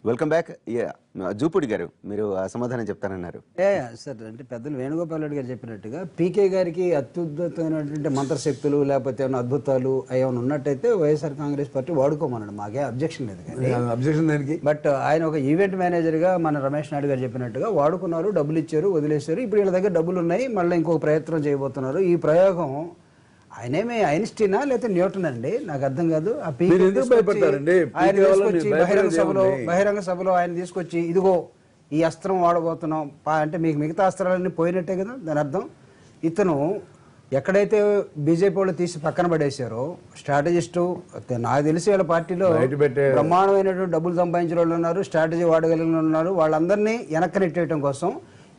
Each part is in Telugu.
Welcome back. జూపూడి గారు, మీరు సమాధానం చెప్తానన్నారు. సార్, అంటే పెద్దలు వేణుగోపాల్ రెడ్డి గారు చెప్పినట్టుగా పీకే గారికి అత్యుద్ధమైనటువంటి మంత్రశక్తులు లేకపోతే ఏమైనా అద్భుతాలు ఏమైనా ఉన్నట్టయితే వైఎస్ఆర్ కాంగ్రెస్ పార్టీ వాడుకోమన్నాడు, మాకే అబ్జెక్షన్ లేదు. కానీ అబ్జెక్షన్ దానికి బట్ ఆయన ఒక ఈవెంట్ మేనేజర్గా మన రమేష్ నాయుడు గారు చెప్పినట్టుగా వాడుకున్నారు, డబ్బులు ఇచ్చారు, వదిలేశారు. ఇప్పుడు వీళ్ళ దగ్గర డబ్బులు ఉన్నాయి, మళ్ళీ ఇంకొక ప్రయత్నం చేయబోతున్నారు. ఈ ప్రయోగం ఆయనేమే ఐన్స్టీనా లేకపోతే న్యూటన్ అండి, నాకు అర్థం కాదు. ఆ ఆయన తీసుకొచ్చి బహిరంగ సభలో ఆయన తీసుకొచ్చి ఇదిగో ఈ అస్త్రం వాడబోతున్నాం అంటే మీకు మిగతా అస్త్రాలన్నీ పోయినట్టే కదా దాని అర్థం. ఇతను ఎక్కడైతే బీజేపీ వాళ్ళు తీసి పక్కన పడేశారో స్ట్రాటజిస్టు, నాకు తెలిసి వాళ్ళ పార్టీలో బ్రహ్మాండమైనటువంటి డబ్బులు సంపాదించిన వాళ్ళు ఉన్నారు, స్ట్రాటజీ వాడగలిగిన ఉన్నారు. వాళ్ళందరినీ వెనక్కి నెట్టేయడం కోసం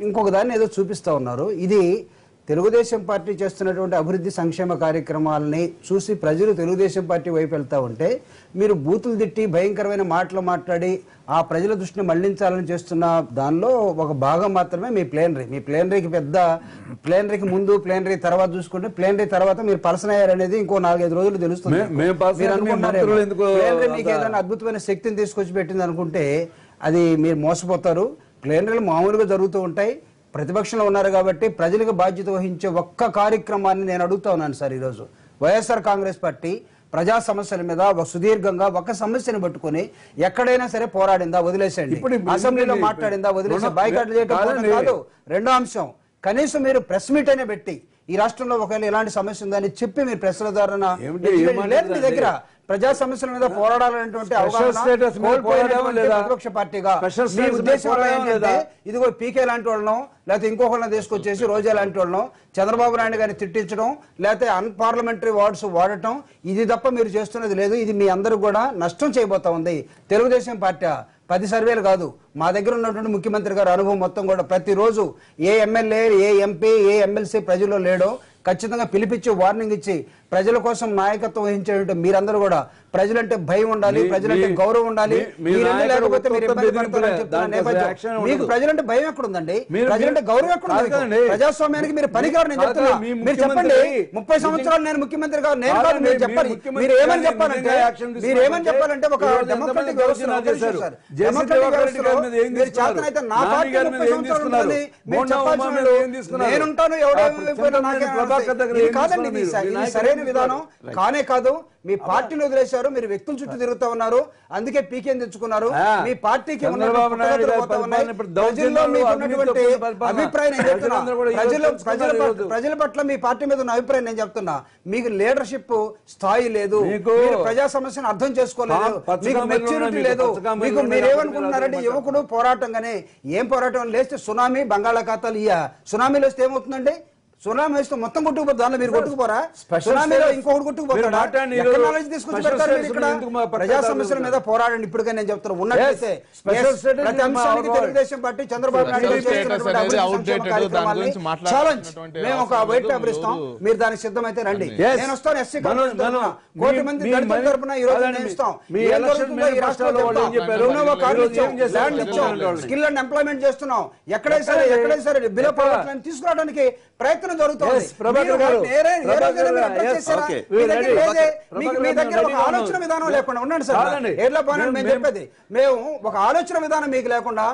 ఇంకొక దాన్ని ఏదో చూపిస్తూ ఉన్నారు. ఇది తెలుగుదేశం పార్టీ చేస్తున్నటువంటి అభివృద్ధి సంక్షేమ కార్యక్రమాలని చూసి ప్రజలు తెలుగుదేశం పార్టీ వైపు వెళ్తూ ఉంటే మీరు బూతులు తిట్టి భయంకరమైన మాటలు మాట్లాడి ఆ ప్రజల దృష్టిని మళ్లించాలని చేస్తున్న దానిలో ఒక భాగం మాత్రమే మీ ప్లేనరీ. మీ ప్లేనరీకి పెద్ద ప్లేనరీకి ముందు ప్లేనరీ తర్వాత చూసుకుంటే ప్లేనరీ తర్వాత మీరు పలసనయ్యారు అనేది ఇంకో 4-5 రోజులు తెలుస్తుంది. మీరు అనుకుంటారు ప్లేనరీ మీకు ఏదైనా అద్భుతమైన శక్తిని తీసుకొచ్చి పెట్టింది అనుకుంటే అది మీరు మోసపోతారు. ప్లేనరీలు మామూలుగా జరుగుతూ ఉంటాయి. ప్రతిపక్షంలో ఉన్నారు కాబట్టి ప్రజలకు బాధ్యత వహించే ఒక్క కార్యక్రమాన్ని నేను అడుగుతా ఉన్నాను సార్. ఈరోజు వైఎస్ఆర్ కాంగ్రెస్ పార్టీ ప్రజా సమస్యల మీద సుదీర్ఘంగా ఒక సమస్యను పట్టుకుని ఎక్కడైనా సరే పోరాడిందా? వదిలేసేయండి. అసెంబ్లీలో మాట్లాడిందా? వదిలేసే బాయ్కాట్ చేయడం కాదు. రెండో అంశం, కనీసం మీరు ప్రెస్ మీట్ అయినా పెట్టి ఈ రాష్ట్రంలో ఒకవేళ ఎలాంటి సమస్య ఉందని చెప్పి మీరు ప్రెస్ల ద్వారా లేదు మీ దగ్గర ప్రజా సమస్యల మీద పోరాడాలనేటువంటి ప్రతిపక్ష పార్టీగా మీ ఉద్దేశం ఏంటంటే ఇదిగో పీకే లాంటి వాళ్ళను లేకపోతే ఇంకొకళ్ళని తీసుకొచ్చేసి రోజా లాంటి వాళ్ళను చంద్రబాబు నాయుడు గారిని తిట్టించడం లేకపోతే అన్పార్లమెంటరీ వర్డ్స్ వాడటం, ఇది తప్ప మీరు చేస్తున్నది లేదు. ఇది మీ అందరూ కూడా నష్టం చేయబోతా ఉంది. తెలుగుదేశం పార్టీ 10 సర్వేలు కాదు, మా దగ్గర ఉన్నటువంటి ముఖ్యమంత్రి గారి అనుభవం మొత్తం కూడా ప్రతిరోజు ఏ ఎమ్మెల్యే, ఏ ఎంపీ, ఏ ఎమ్మెల్సీ ప్రజల్లో లేడో ఖచ్చితంగా పిలిపించి వార్నింగ్ ఇచ్చి ప్రజల కోసం నాయకత్వం వహించేటువంటి మీరందరూ కూడా ప్రజలంటే భయం ఉండాలి, ప్రజలంటే గౌరవం ఉండాలి. లేకపోతే మీరు ఇబ్బంది పడతారని చెప్తున్న నేపథ్యం మీకు ప్రజలంటే భయం ఎక్కడుందండి? ప్రజలంటే గౌరవం ఎక్కడుంది? ప్రజాస్వామ్యానికి మీరు పనికిరారు. నేను చెప్తున్నా, మీరు చెప్పండి 30 సంవత్సరాలు నేను ముఖ్యమంత్రి కాదు, నేను కాదు, మీరు చెప్పాలి. మీరు ఏమని చెప్పాలంటే ఒక డెమోక్రటిక్ వ్యవస్థ మీరు చేతనైతే నా పార్టీ 30 సంవత్సరాలు ఉంటుందని మీరు చెప్పాల్సిన నేనుంటాను. కాదండి, సరైన విధానం కానే కాదు. మీ పార్టీని వదిలేశారు, మీరు వ్యక్తుల చుట్టూ తిరుగుతా ఉన్నారు, అందుకే పీకేని తెచ్చుకున్నారు. మీ పార్టీకి అభిప్రాయం ప్రజల పట్ల మీ పార్టీ మీద ఉన్న అభిప్రాయం నేను చెప్తున్నా. మీకు లీడర్షిప్ స్థాయి లేదు, ప్రజా సమస్యను అర్థం చేసుకోలేదు, మీకు మెచ్యూరిటీ లేదు. మీకు మీరేమనుకుంటున్నారంటే యువకుడు పోరాటంగానే ఏం పోరాటం లేస్తే సునామీ బంగాళాఖాతాలు సునామీలో వస్తే ఏమవుతుందండి? సునామీ వేస్తే మొత్తం కొట్టుకుపోతుంది, దానిలో మీరు కొట్టుకుపోరా? సునామీలో ఇంకొకటి కొట్టుకుపోతాడా? తీసుకొచ్చి పెడతారు మీరు ఇక్కడ. ప్రజా సమస్యల మీద పోరాడండి. ఇప్పటికే నేను చెప్తాను ఉన్నట్లయితే ప్రతి అంశానికి తెలుగుదేశం పార్టీ చంద్రబాబు నాయుడు ఛాలెంజ్ మేము ఒక వైట్ పేపర్ ఇస్తాం, మీరు దానికి సిద్ధమైతే రండి. నేను వస్తాను. ఎస్సీ కోటి మంది దళితుల తరపున ఈ రోజు నేను ఇస్తాం. ఈ రాష్ట్రంలో స్కిల్ అండ్ ఎంప్లాయ్మెంట్ చేస్తున్నాం. ఎక్కడైనా సరే బిలో పావర్టీ తీసుకురావడానికి ప్రయత్నం జరుగుతుంది. ఆలోచన విధానం లేకుండా ఉండండి సార్. ఏర్లా పోయినా మేము చెప్పేది, మేము ఒక ఆలోచన విధానం మీకు లేకుండా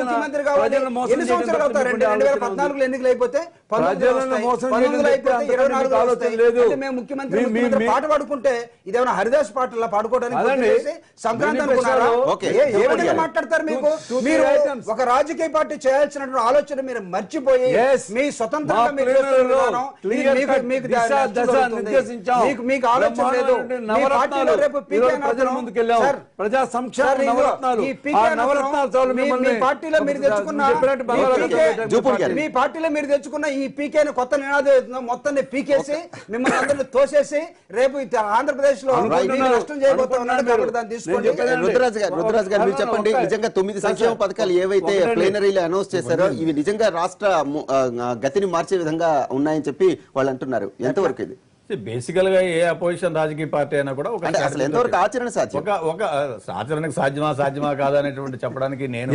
ముఖ్యమంత్రి కావాలి. ఎన్ని సంవత్సరాలు అవుతారండి? 2014 ఎన్నికలు అయిపోతే 19 అయిపోతే 24 మేము ముఖ్యమంత్రి పాట పాడుకుంటే ఇదేమన్నా హరిదాస్ పాటలా పాడుకోవడానికి సంక్రాంతి అనుకున్నారా? ఏ విధంగా మాట్లాడతారు? మీరు ఒక రాజకీయ పార్టీ చేయాల్సినటువంటి ఆలోచన మీరు మర్చిపోయి మీ స్వతంత్రంగా మీకు ఆలోచన లేదు. ప్రజా సంక్షేమ మీ పార్టీలో మీరు తెచ్చుకున్న ఈ పీకేని కొత్త నినాదం మొత్తాన్ని పీకేసి మిమ్మల్ని అందరినీ తోసేసి రేపు ఆంధ్రప్రదేశ్ లో నష్టం చేయబోతున్నారు. దాన్ని తీసుకోండి. రుద్రరాజు గారు మీరు చెప్పండి, నిజంగా 9 సంక్షేమ పథకాలు ఏవైతే ప్లేనరీలో అనౌన్స్ చేశారో ఇవి నిజంగా రాష్ట్ర గతిని మార్చే విధంగా ఉన్నాయని చెప్పి వాళ్ళు అంటున్నారు. ఎంతవరకు ఇది? బేసికల్ గా ఏ అపోజిషన్ రాజకీయ పార్టీ అయినా కూడా ఒక ఆచరణకు సాధ్యమా కాదా అనేటువంటి చెప్పడానికి నేను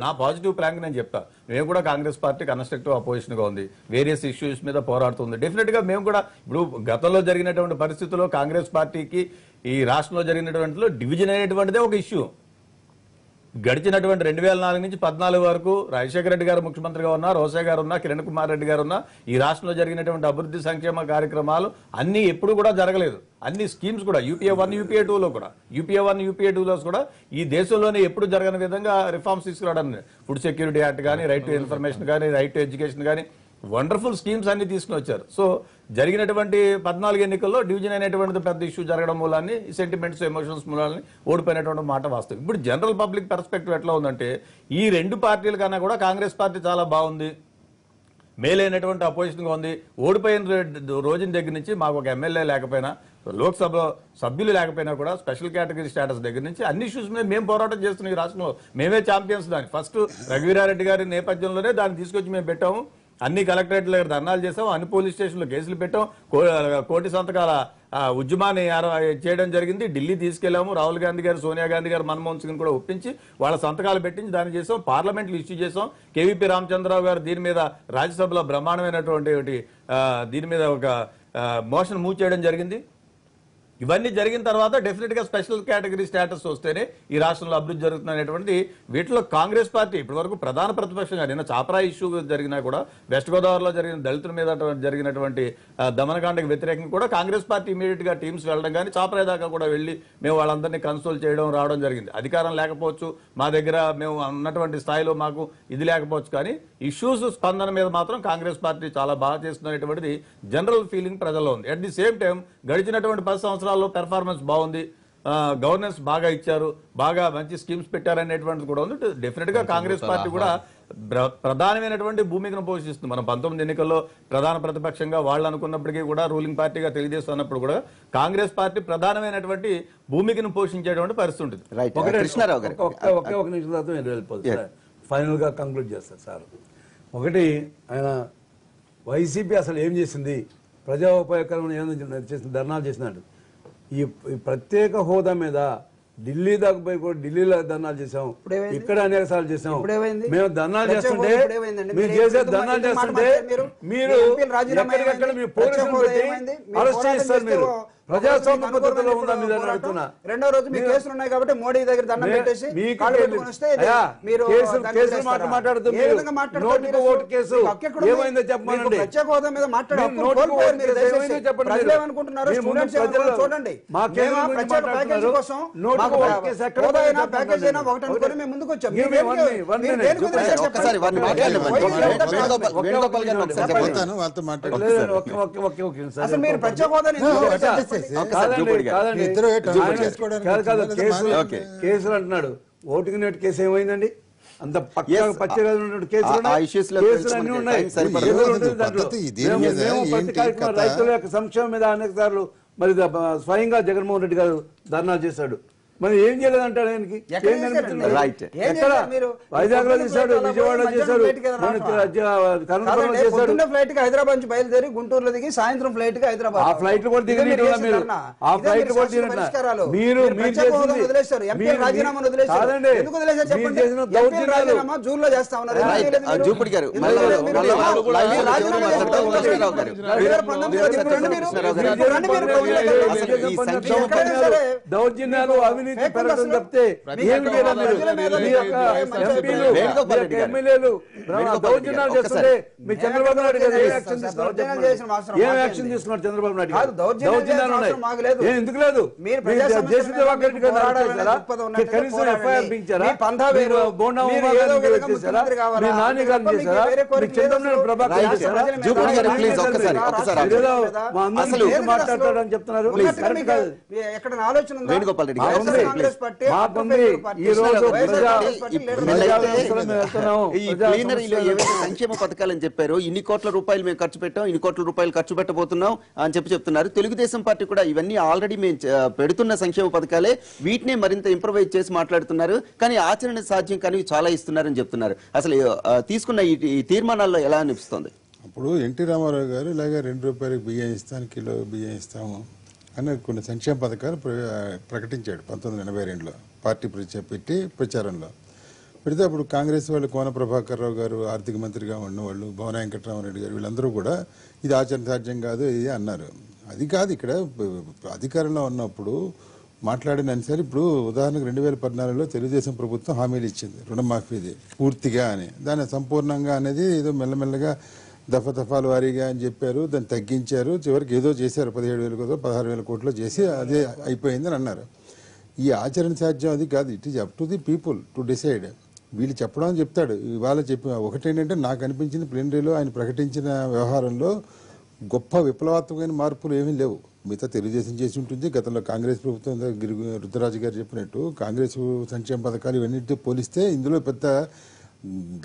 నా పాజిటివ్ ప్లాన్ నేను చెప్తా. మేము కూడా కాంగ్రెస్ పార్టీ కన్స్ట్రక్టివ్ అపోజిషన్ గా ఉంది, వేరియస్ ఇష్యూస్ మీద పోరాడుతుంది. డెఫినెట్ గా మేము కూడా ఇప్పుడు గతంలో జరిగినటువంటి పరిస్థితుల్లో కాంగ్రెస్ పార్టీకి ఈ రాష్ట్రంలో జరిగినటువంటిలో డివిజన్ అనేటువంటిదే ఒక ఇష్యూ. గడిచినటువంటి 2004 నుంచి 14 వరకు రాజశేఖర రెడ్డి గారు ముఖ్యమంత్రిగా ఉన్నా, రోసే గారు ఉన్నా, కిరణ్ కుమార్ రెడ్డి గారు ఉన్నా, ఈ రాష్ట్రంలో జరిగినటువంటి అభివృద్ధి సంక్షేమ కార్యక్రమాలు అన్ని ఎప్పుడు కూడా జరగలేదు. అన్ని స్కీమ్స్ కూడా యూపీఏ 1 యూపీఏ 2లో కూడా కూడా ఈ దేశంలోనే ఎప్పుడు జరగని విధంగా రిఫార్మ్స్ తీసుకురావడం, ఫుడ్ సెక్యూరిటీ యాక్ట్ కానీ, రైట్ టు ఇన్ఫర్మేషన్ కానీ, రైట్ టు ఎడ్యుకేషన్ కానీ, వండర్ఫుల్ స్కీమ్స్ అన్ని తీసుకుని వచ్చారు. సో జరిగినటువంటి 14 ఎన్నికల్లో డివిజన్ అనేటువంటిది పెద్ద ఇష్యూ జరగడం మూలాన్ని, సెంటిమెంట్స్ ఎమోషన్స్ మూలాన్ని ఓడిపోయినటువంటి మాట వాస్తవం. ఇప్పుడు జనరల్ పబ్లిక్ పర్స్పెక్టివ్ ఎట్లా ఉందంటే, ఈ రెండు పార్టీల కన్నా కూడా కాంగ్రెస్ పార్టీ చాలా బాగుంది, మేలైనటువంటి అపోజిషన్గా ఉంది. ఓడిపోయిన రోజున దగ్గర నుంచి మాకు ఒక ఎమ్మెల్యే లేకపోయినా, లోక్సభలో సభ్యులు లేకపోయినా కూడా స్పెషల్ కేటగిరీ స్టేటస్ దగ్గర నుంచి అన్ని ఇష్యూస్ మీద మేము పోరాటం చేస్తున్నాం. ఈ రాష్ట్రంలో మేమే ఛాంపియన్స్. దాన్ని ఫస్ట్ రఘువీరారెడ్డి గారి నేపథ్యంలోనే దాన్ని తీసుకొచ్చి మేము పెట్టాము. అన్ని కలెక్టరేట్ల దగ్గర ధర్నాలు చేసాం, అన్ని పోలీస్ స్టేషన్లో కేసులు పెట్టాం, కోటి సంతకాల ఉద్యమాన్ని చేయడం జరిగింది. ఢిల్లీ తీసుకెళ్లాము, రాహుల్ గాంధీ గారు, సోనియా గాంధీ గారు, మన్మోహన్ సింగ్ కూడా ఒప్పించి వాళ్ళ సంతకాలు పెట్టించి దాన్ని చేసాం. పార్లమెంట్లో ఇష్యూ చేసాం. కేవీపీ రామచంద్రరావు గారు దీని మీద రాజ్యసభలో బ్రహ్మాండమైనటువంటి దీని మీద ఒక మోషన్ మూవ్ చేయడం జరిగింది. ఇవన్నీ జరిగిన తర్వాత డెఫినెట్ గా స్పెషల్ కేటగిరీ స్టేటస్ వస్తేనే ఈ రాష్ట్రంలో అభివృద్ధి జరుగుతున్నటువంటి వీటిలో కాంగ్రెస్ పార్టీ ఇప్పటి వరకు ప్రధాన ప్రతిపక్షంగా, నిన్న చాపరా ఇష్యూ జరిగినా కూడా, వెస్ట్ గోదావరిలో జరిగిన దళితుల మీద జరిగినటువంటి దమనకాండకి వ్యతిరేకంగా కూడా కాంగ్రెస్ పార్టీ ఇమీడియట్ గా టీమ్స్ వెళ్ళడం కానీ, చాపరా దాకా కూడా వెళ్ళి మేము వాళ్ళందరినీ కన్సోల్ చేయడం రావడం జరిగింది. అధికారం లేకపోవచ్చు, మా దగ్గర మేము ఉన్నటువంటి స్థాయిలో మాకు ఇది లేకపోవచ్చు, కానీ ఇష్యూస్ స్పందన మీద మాత్రం కాంగ్రెస్ పార్టీ చాలా బాగా చేస్తున్నటువంటిది జనరల్ ఫీలింగ్ ప్రజల్లో ఉంది. అట్ ది సేమ్ టైం గడిచినటువంటి 10 సంవత్సరాల్లో పెర్ఫార్మెన్స్ బాగుంది, గవర్నెన్స్ బాగా ఇచ్చారు, బాగా మంచి స్కీమ్స్ పెట్టారనేటువంటిది కూడా ఉంది. డెఫినెట్ గా కాంగ్రెస్ పార్టీ కూడా ప్రధానమైనటువంటి భూమికను పోషిస్తుంది. మనం 19 ఎన్నికల్లో ప్రధాన ప్రతిపక్షంగా వాళ్ళు అనుకున్నప్పటికీ కూడా, రూలింగ్ పార్టీగా తెలుగుదేశం అన్నప్పుడు కూడా కాంగ్రెస్ పార్టీ ప్రధానమైనటువంటి భూమికను పోషించేటువంటి పరిస్థితి ఉంటుంది. ఒక నిమిషం తర్వాత నేను వెళ్ళిపోతాను, ఫైనల్ గా కంక్లూడ్ చేస్తాను సార్. ఒకటి, ఆయన వైసీపీ అసలు ఏం చేసింది, ప్రజా ఉపయోగకరం చేసిన ధర్నాలు చేసినట్టు ఈ ప్రత్యేక హోదా మీద ఢిల్లీ దాకా పోయి కూడా ఢిల్లీలో ధర్నాలు చేసాం, ఇక్కడ అనేక సార్లు చేసాం. మేము ధర్నాలు చేస్తుంటే, మీరు చేసే ధర్నాలు చేస్తుంటే మీరు ఎక్కడికక్కడ మీ పోలీసులు పెట్టి అరెస్ట్ చేస్తారు. మీరు ప్రజాస్వామ్య పద్ధతిలో ఉందా మీరు అని అడుగుతున్నా. రెండో రోజు మీ కేసులు ఉన్నాయి కాబట్టి మోడీ దగ్గర దండం పెట్టేసి కేసులు మాట్లాడుతూ ఓటు కేసు ఏమైందో చెప్పమనండి. ప్రత్యేక హోదా మీద చూడండి. మా కేసు కోసం ప్యాకేజ్ అయినా ఒకటి అనుకుని మేము ముందుకు వచ్చాం. అసలు మీరు ప్రత్యేక హోదాని కేసులు అంటున్నాడు. ఓటుకి నేటి కేసు ఏమైందండి? అంత పచ్చిగా కేసులు ఉన్నాయి. రైతుల యొక్క సంక్షేమం మీద అనేక సార్లు మరి స్వయంగా జగన్మోహన్ రెడ్డి గారు ధర్నాలు చేశాడు. మరి ఏం చేయలేదంటాడు ఆయనకి? వైజాగ్ లో చేశాడు, విజయవాడలో చేశాడు, ఫ్లైట్ కి హైదరాబాద్ నుంచి బయలుదేరి గుంటూరులో దిగి సాయంత్రం ఫ్లైట్ కి హైదరాబాద్. ఆ ఫ్లైట్ కూడా దిగిన మీరు, ఆ ఫ్లైట్ కూడా దిగిన మీరు వదిలేశారు. ఎంపీ రాజీనామాను వదిలేశారు. ఎందుకు వదిలేశారు చెప్పండి? రాజీనామా జూన్ లో చేస్తా ఉన్నారు. దౌర్జన్యాలు, అవినీతి పెరగడం తప్పితే ఏమి ఎమ్మెల్యేలు దౌర్జన్యాలు చేస్తుంటే మీ చంద్రబాబు నాయుడు గారు ఏం యాక్షన్ తీసుకున్నారు? చంద్రబాబు నాయుడు గారు దౌర్జన్యాలు ఉన్నాయి. ఎందుకు లేదు? జేసీ దివాకర్ రెడ్డి గారు కనీసం ఎఫ్ఐఆర్ పించారా? బోండా చేశారా? మీ నాని గారిని చేశారా? మీ చంద్రబాబు ప్రభాకర్ చేశారా? మాట్లాడతాడని చెప్తున్నారు. ఎక్కడ ఆలోచన సంక్షేమ పథకాలని చెప్పారు. ఇన్ని కోట్ల రూపాయలు మేము ఖర్చు పెట్టాం, ఇన్ని కోట్ల రూపాయలు ఖర్చు పెట్టబోతున్నాం అని చెప్తున్నారు. తెలుగుదేశం పార్టీ కూడా ఇవన్నీ ఆల్రెడీ మేము పెడుతున్న సంక్షేమ పథకాలే, వీటినే మరింత ఇంప్రవైజ్ చేసి మాట్లాడుతున్నారు. కానీ ఆచరణ సాధ్యం కానీ చాలా ఇస్తున్నారని చెప్తున్నారు. అసలు తీసుకున్న ఈ తీర్మానాల్లో ఎలా అనిపిస్తుంది? అప్పుడు ఎన్టీ రామారావు గారు ఇలాగే 2 రూపాయలకు బియ్యం ఇస్తాను, కిలో బియ్యం ఇస్తాము అని కొన్ని సంక్షేమ పథకాలు ప్రకటించాడు 1982లో పార్టీ పెట్టి ప్రచారంలో పెడితే. అప్పుడు కాంగ్రెస్ వాళ్ళు కోన ప్రభాకర్ రావు గారు ఆర్థిక మంత్రిగా ఉన్నవాళ్ళు, భవన వెంకటరామరెడ్డి గారు, వీళ్ళందరూ కూడా ఇది ఆచరణ సాధ్యం కాదు ఇది అన్నారు. అది కాదు, ఇక్కడ అధికారంలో ఉన్నప్పుడు మాట్లాడిన అనుసారి ఇప్పుడు ఉదాహరణకు 2014లో తెలుగుదేశం ప్రభుత్వం హామీలు ఇచ్చింది రుణమాఫీది పూర్తిగా అని, దాన్ని సంపూర్ణంగా అనేది ఏదో మెల్లమెల్లగా దఫాల వారీగా అని చెప్పారు, దాన్ని తగ్గించారు, చివరికి ఏదో చేశారు 17,000 కోట్లు 16,000 కోట్లు చేసి అదే అయిపోయిందని అన్నారు. ఈ ఆచరణ సాధ్యం అది కాదు. It is up to the people to decide. వీళ్ళు చెప్పడం అని చెప్తాడు, ఇవాళ చెప్పి ఒకటేంటంటే నాకు అనిపించింది ప్లీనరీలో ఆయన ప్రకటించిన వ్యవహారంలో గొప్ప విప్లవాత్మకమైన మార్పులు ఏమీ లేవు. మిగతా తెలుగుదేశం చేసి ఉంటుంది, గతంలో కాంగ్రెస్ ప్రభుత్వం రుద్రరాజు గారు చెప్పినట్టు కాంగ్రెస్ సంక్షేమ పథకాలు ఇవన్నిటితో పోలిస్తే ఇందులో పెద్ద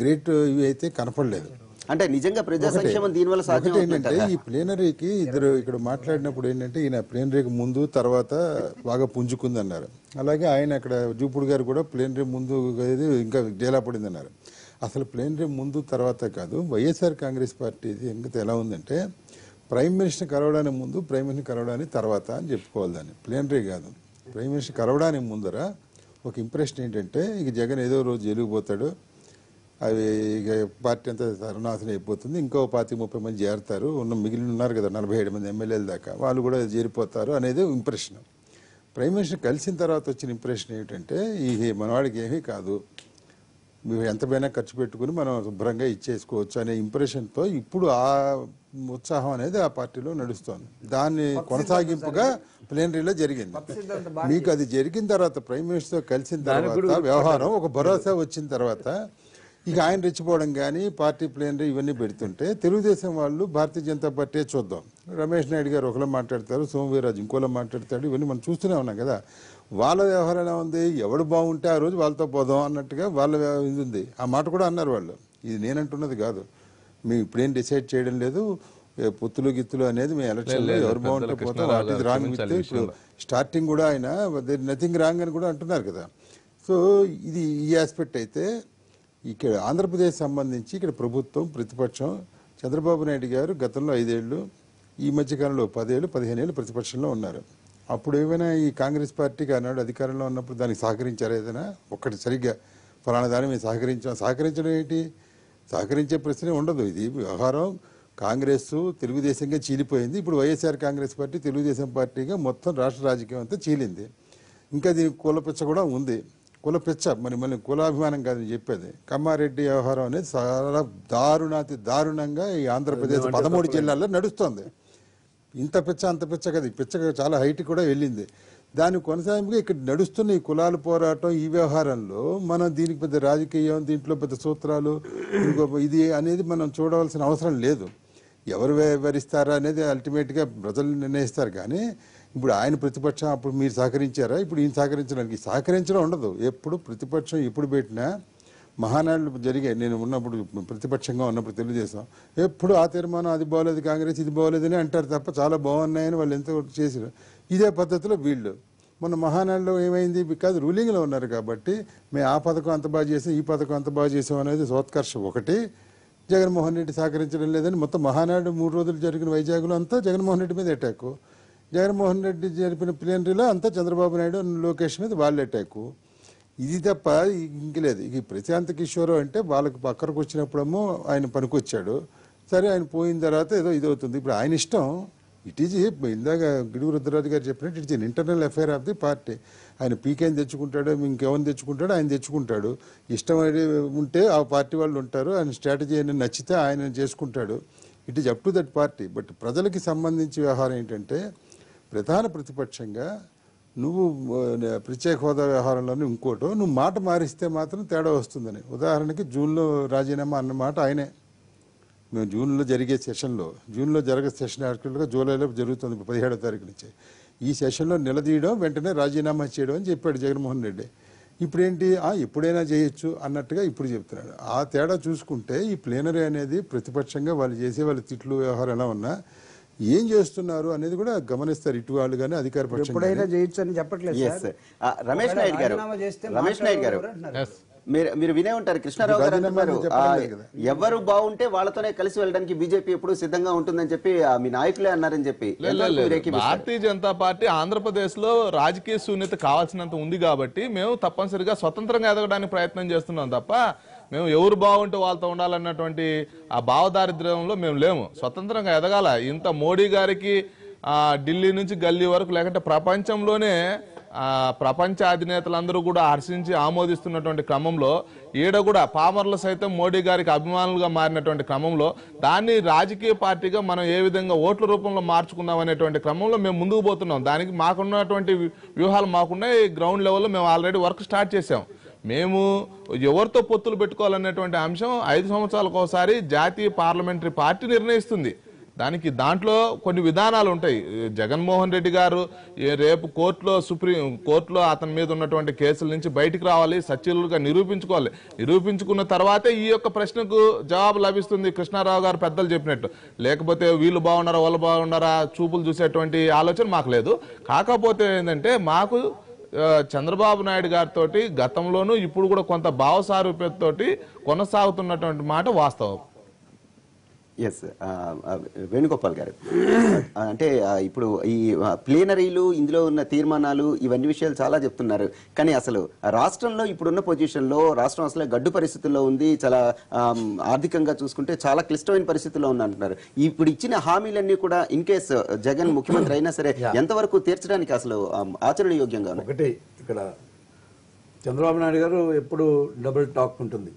గ్రేట్ ఇవి అయితే కనపడలేదు. అంటే నిజంగా ప్రజా సంక్షేమం దీనివల్ల సాధ్యం ఏంటంటే ఈ ప్లేనరీకి ఇద్దరు ఇక్కడ మాట్లాడినప్పుడు ఏంటంటే ఈయన ప్లేనరీకి ముందు తర్వాత బాగా పుంజుకుంది అన్నారు. అలాగే ఆయన అక్కడ జూపుడు గారు కూడా ప్లేనరీ ముందు ఇంకా డేలా పడింది అన్నారు. అసలు ప్లేనరీ ముందు తర్వాత కాదు, వైఎస్ఆర్ కాంగ్రెస్ పార్టీ ఇంకా ఎలా ఉందంటే ప్రైమ్ మినిస్టర్ కలవడానికి ముందు, ప్రైమ్ మినిస్టర్ కలవడానికి తర్వాత అని చెప్పుకోవాలి. దాన్ని ప్లేనరీ కాదు. ప్రైమ్ మినిస్టర్ కలవడానికి ముందర ఒక ఇంప్రెషన్ ఏంటంటే ఇక జగన్ ఏదో రోజు జైలుకుపోతాడు, అవి ఇక పార్టీ అంతా సర్వనాశనం అయిపోతుంది, ఇంకో 25-30 మంది చేరుతారు, మిగిలిన ఉన్నారు కదా 47 మంది ఎమ్మెల్యేల దాకా, వాళ్ళు కూడా చేరిపోతారు అనేది ఇంప్రెషన్. ప్రైమ్ మినిస్టర్ కలిసిన తర్వాత వచ్చిన ఇంప్రెషన్ ఏమిటంటే ఈ మనవాడికి ఏమీ కాదు, మేము ఎంతమైనా ఖర్చు పెట్టుకుని మనం శుభ్రంగా ఇచ్చేసుకోవచ్చు అనే ఇంప్రెషన్తో ఇప్పుడు ఆ ఉత్సాహం అనేది ఆ పార్టీలో నడుస్తోంది. దాన్ని కొనసాగింపుగా ప్లేనరీలో జరిగింది. మీకు అది జరిగిన తర్వాత ప్రైమ్ మినిస్టర్ కలిసిన తర్వాత వ్యవహారం ఒక భరోసా వచ్చిన తర్వాత ఇక ఆయన రెచ్చిపోవడం కానీ పార్టీ ప్లేనరీ ఇవన్నీ పెడుతుంటే తెలుగుదేశం వాళ్ళు భారతీయ జనతా పార్టీ చూద్దాం, రమేష్ నాయుడు గారు ఒకలా మాట్లాడతారు, సోమవీరాజు ఇంకోలా మాట్లాడతాడు, ఇవన్నీ మనం చూస్తూనే ఉన్నాం కదా. వాళ్ళ వ్యవహారం ఎలా ఉంది, ఎవడు బాగుంటే ఆ రోజు వాళ్ళతో పోదాం అన్నట్టుగా వాళ్ళ ఇది ఉంది. ఆ మాట కూడా అన్నారు వాళ్ళు, ఇది నేనంటున్నది కాదు, మేము ఇప్పుడేం డిసైడ్ చేయడం లేదు, పొత్తులు గిత్తులు అనేది మేము ఎలక్షన్లో ఎవరు బాగుంటే పోతాం, వాట్ ఈజ్ రాంగ్ విత్. ఇప్పుడు స్టార్టింగ్ కూడా ఆయన నథింగ్ రాంగ్ అని కూడా అంటున్నారు కదా. సో ఇది ఈ ఆస్పెక్ట్ అయితే ఇక్కడ ఆంధ్రప్రదేశ్ సంబంధించి ఇక్కడ ప్రభుత్వం ప్రతిపక్షం చంద్రబాబు నాయుడు గారు గతంలో 5 ఏళ్ళు, ఈ మధ్యకాలంలో 10 ఏళ్ళు 15 ఏళ్ళు ప్రతిపక్షంలో ఉన్నారు. అప్పుడు ఏమైనా ఈ కాంగ్రెస్ పార్టీకి ఆనాడు అధికారంలో ఉన్నప్పుడు దానికి సహకరించారు? ఏదైనా ఒక్కటి సరిగ్గా ఫలానా దాన్ని మేము సహకరించడం ఏంటి? సహకరించే ప్రశ్నే ఉండదు. ఇది వ్యవహారం కాంగ్రెస్ తెలుగుదేశంగా చీలిపోయింది. ఇప్పుడు వైఎస్ఆర్ కాంగ్రెస్ పార్టీ తెలుగుదేశం పార్టీగా మొత్తం రాష్ట్ర రాజకీయం అంతా చీలింది. ఇంకా దీనికి కులపిచ్చ కూడా ఉంది. కులపిచ్చ మళ్ళీ కులాభిమానం కాదని చెప్పేది. కమ్మారెడ్డి వ్యవహారం అనేది చాలా దారుణంగా ఈ ఆంధ్రప్రదేశ్ 13 జిల్లాల్లో నడుస్తోంది. ఇంత పిచ్చ అంత పిచ్చ కదా, ఈ పిచ్చ చాలా హైట్ కూడా వెళ్ళింది. దాని కొనసాగింపుగా ఇక్కడ నడుస్తున్న ఈ కులాల పోరాటం ఈ వ్యవహారంలో మనం దీనికి పెద్ద రాజకీయం, దీంట్లో పెద్ద సూత్రాలు ఇది అనేది మనం చూడవలసిన అవసరం లేదు. ఎవరు వివరిస్తారా అనేది అల్టిమేట్గా ప్రజలు నిర్ణయిస్తారు. కానీ ఇప్పుడు ఆయన ప్రతిపక్షం అప్పుడు మీరు సహకరించారా, ఇప్పుడు ఈయన సహకరించడం ఉండదు. ఎప్పుడు ప్రతిపక్షం ఎప్పుడు పెట్టినా మహానాడులు జరిగాయి. నేను ఉన్నప్పుడు ప్రతిపక్షంగా ఉన్నప్పుడు తెలుగుదేశం ఎప్పుడు ఆ తీర్మానం అది బాగోలేదు, కాంగ్రెస్ ఇది బాగోలేదని అంటారు తప్ప చాలా బాగున్నాయని వాళ్ళు ఎంత చేశారు. ఇదే పద్ధతిలో వీళ్ళు మొన్న మహానాడులో ఏమైంది, బికాజ్ రూలింగ్లో ఉన్నారు కాబట్టి మేము ఆ పథకం అంత బాగా చేసాం, ఈ పథకం అంత బాగా చేసాం అనేది సోత్కర్ష ఒకటి. జగన్మోహన్ రెడ్డి సహకరించడం లేదని మొత్తం మహానాడు 3 రోజులు జరిగిన వైజాగ్లో అంతా జగన్మోహన్ రెడ్డి మీద అటాక్. జగన్మోహన్ రెడ్డి జరిపిన ప్లేనరీలో అంతా చంద్రబాబు నాయుడు లోకేష్ మీద వాళ్ళు అటాక్. ఇది తప్ప ఇంక లేదు. ఇక ప్రశాంత్ కిషోర్ అంటే వాళ్ళకి పక్కరకు వచ్చినప్పుడేమో ఆయన పనికొచ్చాడు, సరే ఆయన పోయిన తర్వాత ఏదో ఇది అవుతుంది. ఇప్పుడు ఆయన ఇష్టం. ఇట్ ఈజ్ ఇందాక గిడుగు రుద్రరాజు గారు చెప్పినట్టు it's an internal affair of the party. ఆయన పీకేని తెచ్చుకుంటాడు, ఇంకెవరిని తెచ్చుకుంటాడో ఆయన తెచ్చుకుంటాడు. ఇష్టం ఉంటే ఆ పార్టీ వాళ్ళు ఉంటారు, ఆయన స్ట్రాటజీ అని నచ్చితే ఆయన చేసుకుంటాడు. It is up to that party. But ప్రజలకి సంబంధించి వ్యవహారం ఏంటంటే ప్రధాన ప్రతిపక్షంగా నువ్వు ప్రత్యేక హోదా వ్యవహారంలోనే ఇంకోటో నువ్వు మాట మారిస్తే మాత్రం తేడా వస్తుందని. ఉదాహరణకి జూన్లో రాజీనామా అన్న మాట ఆయనే. మేము జూన్లో జరిగే సెషన్లో, జూన్లో జరిగే సెషన్ యాక్చువల్గా జూలైలో జరుగుతుంది 17వ తారీఖు నుంచి. ఈ సెషన్లో నిలదీయడం వెంటనే రాజీనామా చేయడం అని చెప్పాడు జగన్మోహన్ రెడ్డి. ఇప్పుడేంటి ఎప్పుడైనా చేయొచ్చు అన్నట్టుగా ఇప్పుడు చెప్తున్నాడు. ఆ తేడా చూసుకుంటే ఈ ప్లేనరీ అనేది ప్రతిపక్షంగా వాళ్ళు చేసే వాళ్ళ తిట్లు వ్యవహారం ఎలా ఉన్నా ఏం చేస్తున్నారు అనేది కూడా గమనిస్తారు ఇటు వాళ్ళు కానీ అధికార పక్షం. ఎప్పుడైనా చేయొచ్చు అని చెప్పట్లేదు. రమేష్ నాయుడు గారు మీరు వినే ఉంటారు, కృష్ణారావు గారు అంటున్నారు ఎవరు బాగుంటే వాళ్ళతోనే కలిసి వెళ్ళడానికి బీజేపీ ఎప్పుడు సిద్ధంగా ఉంటుందని చెప్పి మీ నాయకులే అన్నారని చెప్పి. భారతీయ జనతా పార్టీ ఆంధ్రప్రదేశ్ లో రాజకీయ శూన్యత కావాల్సినంత ఉంది కాబట్టి మేము తప్పనిసరిగా స్వతంత్రంగా ఎదగడానికి ప్రయత్నం చేస్తున్నాం తప్ప మేము ఎవరు బాగుంటే వాళ్ళతో ఉండాలన్నటువంటి ఆ భావదారిద్ర్యంలో మేము లేము. స్వతంత్రంగా ఎదగాల. ఇంత మోడీ గారికి ఢిల్లీ నుంచి గల్లీ వరకు లేకుంటే ప్రపంచంలోనే ప్రపంచ అధినేతలందరూ కూడా హర్షించి ఆమోదిస్తున్నటువంటి క్రమంలో ఈడ కూడా పామర్లు సైతం మోడీ గారికి అభిమానులుగా మారినటువంటి క్రమంలో దాన్ని రాజకీయ పార్టీగా మనం ఏ విధంగా ఓట్ల రూపంలో మార్చుకుందాం అనేటువంటి క్రమంలో మేము ముందుకు పోతున్నాం. దానికి మాకున్నటువంటి వ్యూహాలు మాకున్నాయి. గ్రౌండ్ లెవెల్లో మేము ఆల్రెడీ వర్క్ స్టార్ట్ చేసాం. మేము ఎవరితో పొత్తులు పెట్టుకోవాలనేటువంటి అంశం 5 సంవత్సరాలకు ఒకసారి జాతీయ పార్లమెంటరీ పార్టీ నిర్ణయిస్తుంది. దాంట్లో కొన్ని విధానాలు ఉంటాయి. జగన్మోహన్ రెడ్డి గారు రేపు కోర్టులో అతని మీద ఉన్నటువంటి కేసుల నుంచి బయటికి రావాలి, సచివులుగా నిరూపించుకోవాలి. నిరూపించుకున్న తర్వాతే ఈ యొక్క ప్రశ్నకు జవాబు లభిస్తుంది, కృష్ణారావు గారు పెద్దలు చెప్పినట్టు. లేకపోతే వీళ్ళు బాగున్నారా వాళ్ళు బాగున్నారా చూపులు చూసేటువంటి ఆలోచన మాకు లేదు. కాకపోతే ఏంటంటే మాకు చంద్రబాబు నాయుడు గారితో గతంలోనూ ఇప్పుడు కూడా కొంత భావసారూప్యతతోటి కొనసాగుతున్నటువంటి మాట వాస్తవం. ఎస్ వేణుగోపాల్ గారు, అంటే ఇప్పుడు ఈ ప్లేనరీలు, ఇందులో ఉన్న తీర్మానాలు, ఇవన్నీ విషయాలు చాలా చెప్తున్నారు. కానీ అసలు రాష్ట్రంలో ఇప్పుడున్న పొజిషన్లో రాష్ట్రం అసలు గడ్డు పరిస్థితుల్లో ఉంది, చాలా ఆర్థికంగా చూసుకుంటే చాలా క్లిష్టమైన పరిస్థితుల్లో ఉంది అంటున్నారు. ఇప్పుడు ఇచ్చిన హామీలన్నీ కూడా ఇన్ కేస్ జగన్ ముఖ్యమంత్రి అయినా సరే ఎంతవరకు తీర్చడానికి అసలు ఆచరణ యోగ్యంగా ఉన్నాయి? ఒకటి ఇక్కడ చంద్రబాబు నాయుడు గారు ఎప్పుడు డబుల్ టాక్ ఉంటుంది.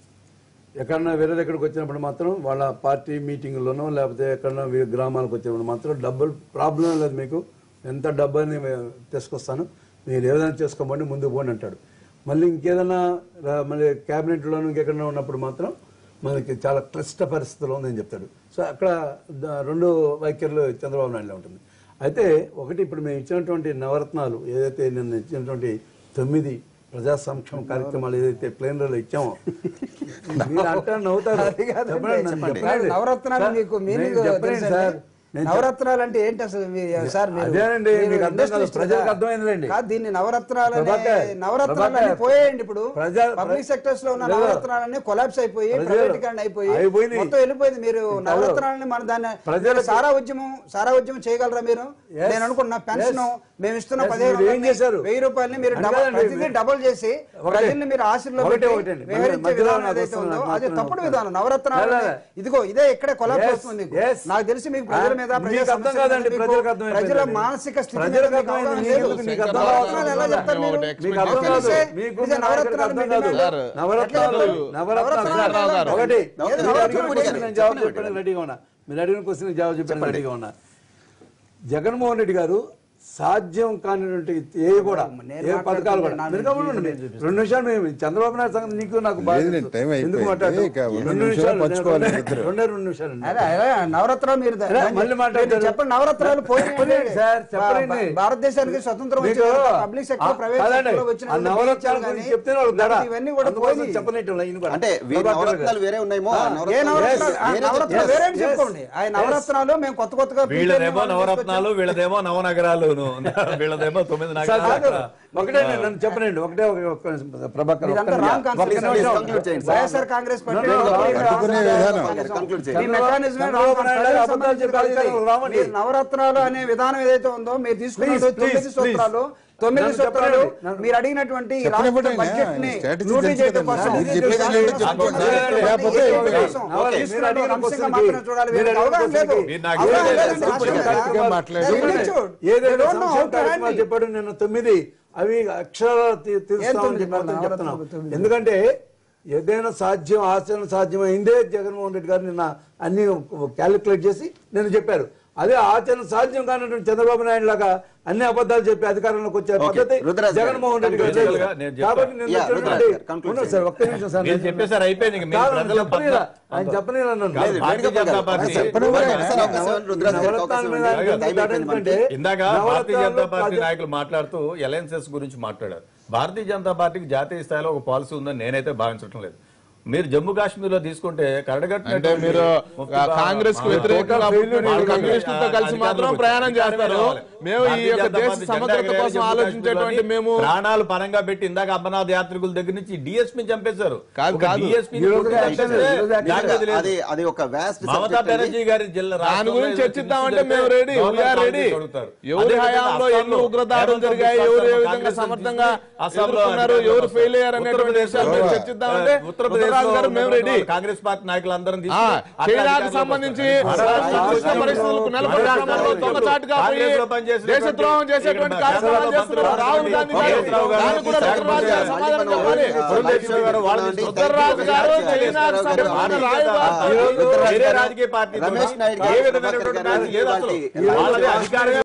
ఎక్కడన్నా వేరే దగ్గరికి వచ్చినప్పుడు మాత్రం వాళ్ళ పార్టీ మీటింగ్లోనో లేకపోతే ఎక్కడన్నా గ్రామాలకు వచ్చినప్పుడు మాత్రం డబ్బులు ప్రాబ్లం లేదు, మీకు ఎంత డబ్బు అని తీసుకొస్తాను, మీరు ఏదైనా చేసుకోమండి ముందుకు పోండి అంటాడు. మళ్ళీ ఇంకేదైనా మళ్ళీ క్యాబినెట్లోనూ ఇంకెక్కడన్నా ఉన్నప్పుడు మాత్రం మనకి చాలా క్లిష్ట పరిస్థితుల్లో ఉందని చెప్తాడు. సో అక్కడ 2 వైఖరులు చంద్రబాబు నాయుడులో ఉంటుంది. అయితే ఒకటి, ఇప్పుడు మేము ఇచ్చినటువంటి నవరత్నాలు ఏదైతే నిన్న ఇచ్చినటువంటి 9 ప్రజా సంక్షేమ కార్యక్రమాలు ఏదైతే ప్లేనరీలో ఇచ్చామో, మీరు అంటే నవ్వుతారు. నవరత్నాలు మీకు మీనింగ్ సార్, నవరత్నాలు అంటే ఏంటి అసలు? అదేనండి, మీకు అర్థం కాదు, ప్రజలకు అర్థమైందండి. దీన్ని నవరత్నాలన్నీ పోయేయండి. ఇప్పుడు పబ్లిక్ సెక్టర్స్ లో ఉన్న నవరత్నాలన్నీ కొలాప్స్ అయిపోయి ప్రైవేటీకరణ అయిపోయి మొత్తం వెళ్ళిపోయింది. మీరు నవరత్నాలని మన దాన్ని సారా ఉద్యమం చేయగలరా మీరు? నేను అనుకున్నా పెన్షన్ మేము ఇస్తున్న 15,000 రూపాయలని మీరు డబుల్ చేసి ప్రజల్ని మీరు ఆశీర్లో వివరించే విధానం ఏదైతే ఉందో అది తప్పుడు విధానం. నవరత్నాలు ఇదిగో ఇదే ఇక్కడే కొలాప్స్ అవుతుంది. నాకు తెలిసి మీకు ప్రజల మీద ప్రజల మానసిక స్థితి మీరు అడిగిన క్వశ్చన్ జవాబు చెప్పాను రెడీగా ఉన్నా. జగన్మోహన్ రెడ్డి గారు సాధ్యం కానిటువంటి ఏ కూడా ఏ పథకాలు కూడా 2 నిమిషాలు మేము చంద్రబాబు నాయుడు సంగతి నీకు నాకు ఎందుకు మాట్లాడు 2 నిమిషాలు నవరత్నాలు మీరు మళ్ళీ మాట్లాడారు చెప్పండి. నవరత్నాలు పోయి భారతదేశానికి స్వతంత్రం పబ్లిక్ సెక్టర్ ప్రైవేట్ సెక్టర్ వచ్చిన నవరత్నాలు చెప్తే ఇవన్నీ కూడా చెప్పనట్టు అంటే నవరత్నాలు వేరే ఉన్నాయేమో. ఏ నవరత్నాలు వేరే అని చెప్పుకోండి. ఆ నవరత్నాలు మేము కొత్తగా వీళ్ళదేమో నవరత్నాలు, వీళ్ళదేమో నవనగరాలు, వీళ్ళదేమో 9 నగరాలు. ఒకటే నన్ను చెప్పనండి, ఒకటే ప్రభాకర్ వైఎస్ఆర్ కాంగ్రెస్ నవరత్నాలు అనే విధానం ఏదైతే ఉందో మీరు తీసుకున్న 9 సూత్రాలు మీరు అడిగినటువంటి బడ్జెట్ ని నోటీస్ చేయడం కోసం చెప్పాడు. నేను 9 అవి అక్షరాలు తీరుస్తామని చెప్తున్నాం. ఎందుకంటే ఏదైనా ఆచరణ సాధ్యమైందే జగన్మోహన్ రెడ్డి గారు నిన్న అన్ని క్యాలిక్యులేట్ చేసి నేను చెప్పారు. అదే ఆచరణ సాధ్యం కానటువంటి చంద్రబాబు నాయుడు లాగా అన్ని అబద్ధాలు చెప్పి అధికారంలోకి వచ్చే పద్ధతి జగన్మోహన్ రెడ్డి గారు. కాబట్టి ఆయన నాయకులు మాట్లాడుతూ అలయన్సెస్ గురించి మాట్లాడారు. భారతీయ జనతా పార్టీకి జాతీయ స్థాయిలో ఒక పాలసీ ఉందని నేనైతే భావించడం లేదు. మీరు జమ్మూ కాశ్మీర్ లో తీసుకుంటే అంటే మీరు కాంగ్రెస్ కు వ్యతిరేకంగా కమ్యూనిస్టులతో కలిసి మాత్రం ప్రయాణం చేస్తారు. మేము ఈ యొక్క దేశ సమగ్రత కోసం ఆలోచించేటువంటి మేము ప్రాణాలు పరంగా పెట్టి ఇందాక అమర్నాథ్ యాత్రికుల దగ్గర నుంచి డిఎస్పీ చంపేశారు. మమతా బెనర్జీ గారి జిల్లా దాని గురించి చర్చిద్దామంటే మేము రెడీ, రెడీ. ఎవరి హయాంలో ఎన్ని ఉగ్రదాడులు జరిగాయి, ఎవరు ఏ విధంగా సమర్థంగా ఎదుర్కొన్నారు, ఎవరు ఫెయిల్ అయ్యారు అనేటువంటి విషయాలు చర్చిద్దామంటే ఉత్తరప్రదేశ్ ఉత్తరరాజు గారు మేము రెడీ. కాంగ్రెస్ పార్టీ నాయకులందరం చైనాకు సంబంధించి పరిస్థితులకు నెలకొల్పడంలో దొంగచాటుగా పోయి దేశద్రోహం చేసేటువంటి కార్యక్రమాలు చేస్తున్నారు రాహుల్ గాంధీ గారు. దాన్ని కూడా ఉత్తరరాజు గారు సమాధానం చెప్పాలి. ఉత్తరరాజు గారు చైనాకు సంబంధించిన రాయబారి రాజకీయ పార్టీ రమేష్ నాయుడు ఏ విధమైనటువంటి లేదు అసలు. వాళ్ళది అధికారమే